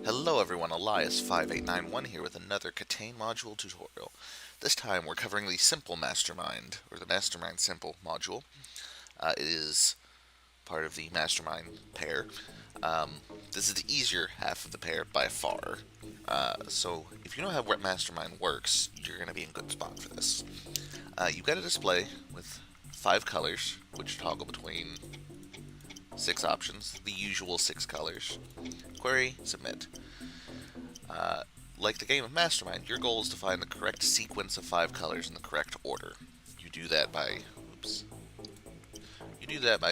Hello everyone, Elias5891 here with another KTANE module tutorial. This time we're covering the Simple Mastermind, or the Mastermind Simple module. It is part of the Mastermind pair. This is the easier half of the pair by far. So if you know how Mastermind works, you're going to be in good spot for this. You've got a display with 5 colors, which toggle between 6 options, the usual 6 colors. Query, submit. Like the game of Mastermind, your goal is to find the correct sequence of 5 colors in the correct order. You do that by,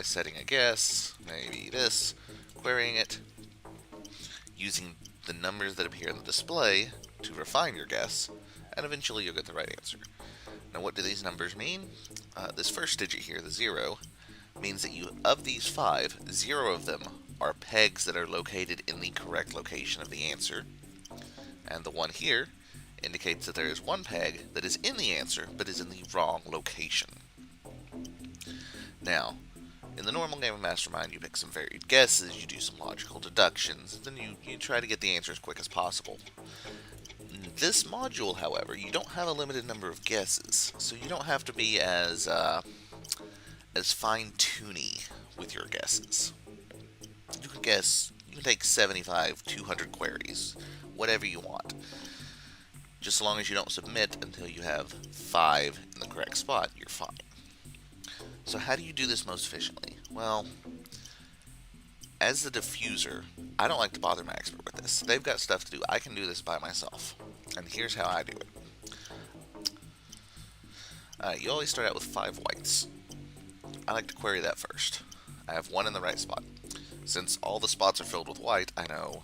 setting a guess, maybe this, querying it, using the numbers that appear in the display to refine your guess, and eventually you'll get the right answer. Now what do these numbers mean? This first digit here, the 0, means that of these 5, 0 of them are pegs that are located in the correct location of the answer. And the 1 here indicates that there is 1 peg that is in the answer, but is in the wrong location. Now, in the normal game of Mastermind, you pick some varied guesses, you do some logical deductions, and then you try to get the answer as quick as possible. In this module, however, you don't have a limited number of guesses, so you don't have to be as fine-tuny with your guesses. You can take 75, 200 queries, whatever you want. Just so long as you don't submit until you have 5 in the correct spot, you're fine. So how do you do this most efficiently? Well, as the diffuser, I don't like to bother my expert with this. They've got stuff to do. I can do this by myself. And here's how I do it. You always start out with 5 whites. I like to query that first. I have 1 in the right spot. Since all the spots are filled with white, I know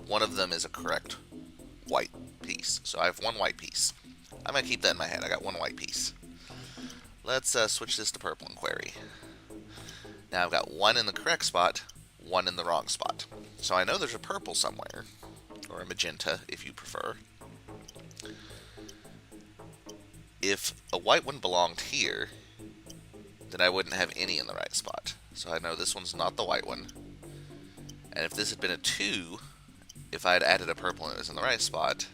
one of them is a correct white piece. So I have 1 white piece. I'm going to keep that in my head. I got 1 white piece. Let's switch this to purple and query. Now I've got 1 in the correct spot, 1 in the wrong spot. So I know there's a purple somewhere, or a magenta if you prefer. If a white one belonged here, then I wouldn't have any in the right spot. So I know this one's not the white one. And if this had been a 2, if I had added a purple and it was in the right spot,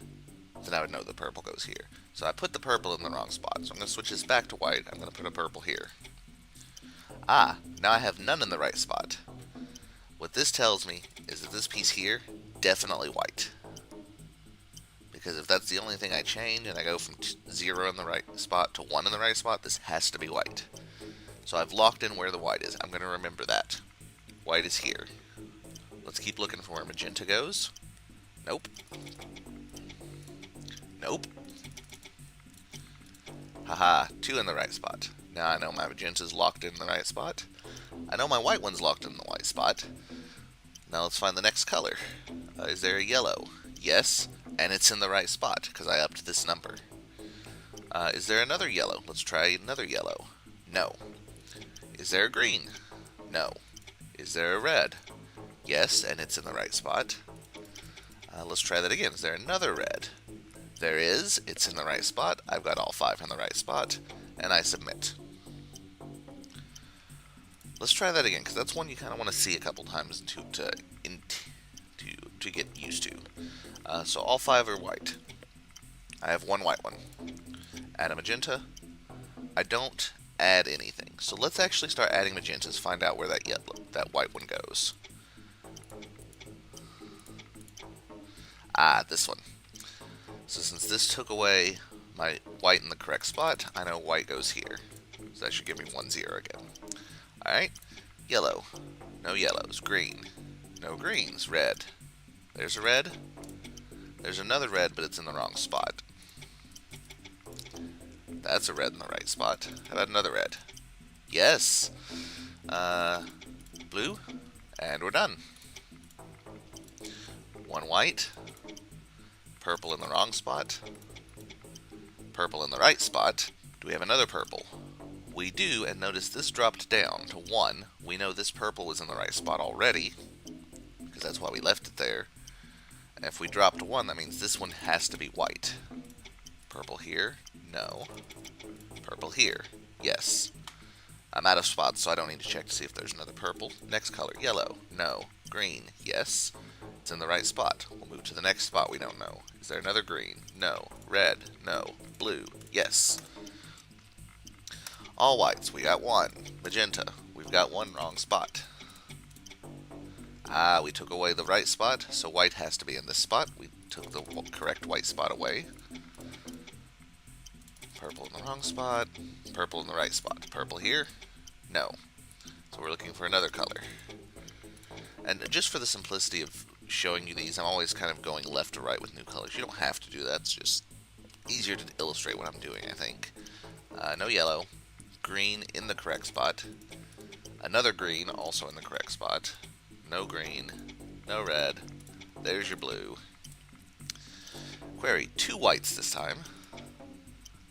then I would know the purple goes here. So I put the purple in the wrong spot. So I'm going to switch this back to white. I'm going to put a purple here. Now I have none in the right spot. What this tells me is that this piece here, definitely white. Because if that's the only thing I change and I go from 0 in the right spot to 1 in the right spot, this has to be white. So I've locked in where the white is. I'm going to remember that. White is here. Let's keep looking for where magenta goes. Nope. Nope. Haha, 2 in the right spot. Now I know my magenta's locked in the right spot. I know my white one's locked in the white spot. Now let's find the next color. Is there a yellow? Yes, and it's in the right spot because I upped this number. Is there another yellow? Let's try another yellow. No. Is there a green? No. Is there a red? Yes, and it's in the right spot. Let's try that again. Is there another red? There is. It's in the right spot. I've got all 5 in the right spot, and I submit. Let's try that again, because that's one you kind of want to see a couple times to get used to. So all 5 are white. I have 1 white one. Add a magenta. I don't add anything. So let's actually start adding magentas, find out where that white one goes. This one. So since this took away my white in the correct spot, I know white goes here. So that should give me 1, 0 again. Alright, yellow. No yellows. Green. No greens. Red. There's a red. There's another red, but it's in the wrong spot. That's a red in the right spot. How about another red? Yes. Blue. And we're done. 1 white. Purple in the wrong spot. Purple in the right spot. Do we have another purple? We do, and notice this dropped down to 1. We know this purple is in the right spot already, because that's why we left it there. And if we dropped 1, that means this one has to be white. Purple here? No. Purple here? Yes. I'm out of spots, so I don't need to check to see if there's another purple. Next color, yellow. No. Green. Yes. It's in the right spot. We'll move to the next spot we don't know. Is there another green? No. Red? No. Blue? Yes. All whites, we got one. Magenta, we've got one wrong spot. We took away the right spot, so white has to be in this spot. We took the correct white spot away. Purple in the wrong spot. Purple in the right spot. Purple here? No. So we're looking for another color. And just for the simplicity of showing you these, I'm always kind of going left to right with new colors. You don't have to do that. It's just easier to illustrate what I'm doing, I think. No yellow. Green in the correct spot. Another green also in the correct spot. No green. No red. There's your blue. Query, 2 whites this time.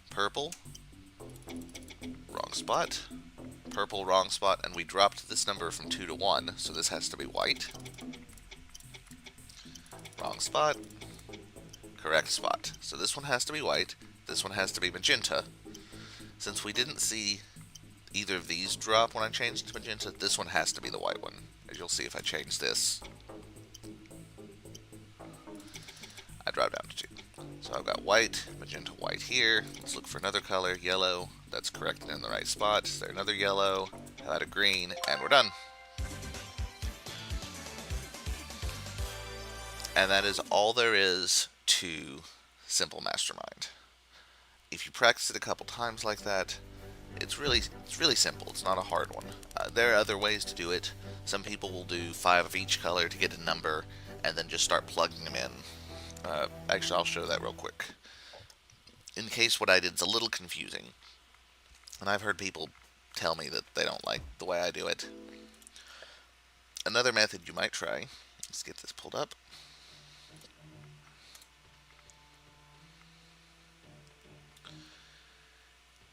Purple. Wrong spot. Purple, wrong spot, and we dropped this number from 2 to 1, so this has to be white. Wrong spot. Correct spot. So this one has to be white. This one has to be magenta. Since we didn't see either of these drop when I changed to magenta, this one has to be the white one, as you'll see if I change this. I drop down to 2. So I've got white, magenta, white here. Let's look for another color, yellow. That's corrected in the right spot. Is there another yellow? How about a green? And we're done. And that is all there is to Simple Mastermind. If you practice it a couple times like that, it's really simple. It's not a hard one. There are other ways to do it. Some people will do 5 of each color to get a number and then just start plugging them in. Actually, I'll show that real quick. In case what I did is a little confusing, and I've heard people tell me that they don't like the way I do it. Another method you might try, let's get this pulled up,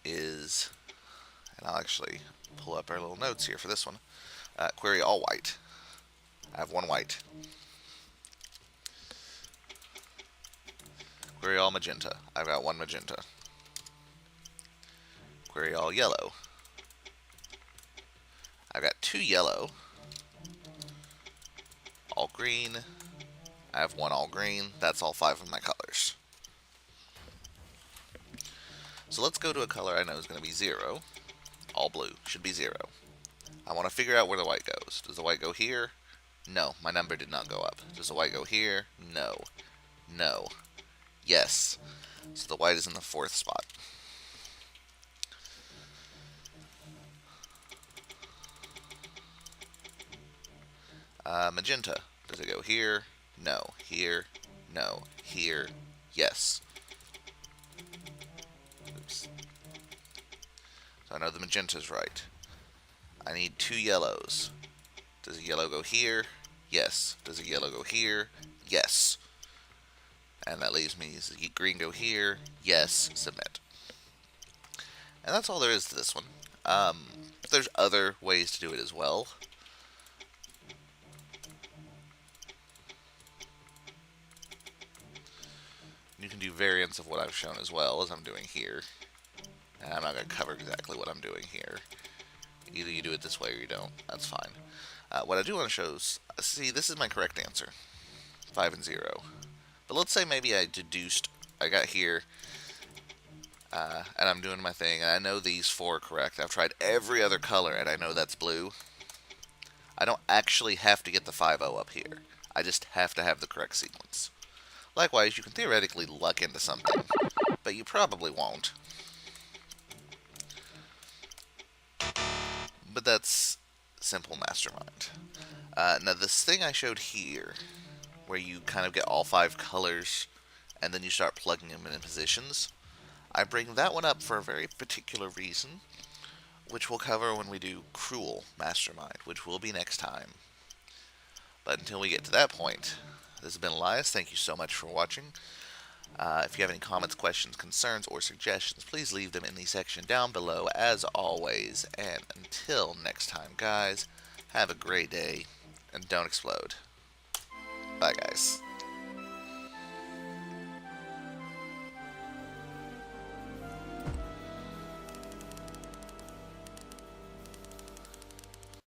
is, and I'll actually pull up our little notes here for this one, query all white. I have 1 white. Query all magenta. I've got 1 magenta. Query all yellow. I've got 2 yellow. All green. I have 1 all green. That's all 5 of my colors. So let's go to a color I know is going to be 0. All blue. Should be 0. I want to figure out where the white goes. Does the white go here? No. My number did not go up. Does the white go here? No. No. Yes. So the white is in the 4th spot. Magenta. Does it go here? No. Here? No. Here? Yes. Oops. So I know the magenta's right. I need 2 yellows. Does a yellow go here? Yes. Does a yellow go here? Yes. And that leaves me, does the green go here? Yes. Submit. And that's all there is to this one. There's other ways to do it as well. You can do variants of what I've shown as well, as I'm doing here. And I'm not going to cover exactly what I'm doing here. Either you do it this way or you don't. That's fine. What I do want to show is, see, this is my correct answer. 5 and 0. But let's say maybe I got here, and I'm doing my thing, and I know these 4 are correct. I've tried every other color, and I know that's blue. I don't actually have to get the 5-0 up here. I just have to have the correct sequence. Likewise, you can theoretically luck into something, but you probably won't. But that's Simple Mastermind. Now, this thing I showed here, where you kind of get all 5 colors, and then you start plugging them in positions, I bring that one up for a very particular reason, which we'll cover when we do Cruel Mastermind, which will be next time. But until we get to that point, this has been Elias. Thank you so much for watching. If you have any comments, questions, concerns, or suggestions, please leave them in the section down below, as always. And until next time, guys, have a great day, and don't explode. Bye, guys.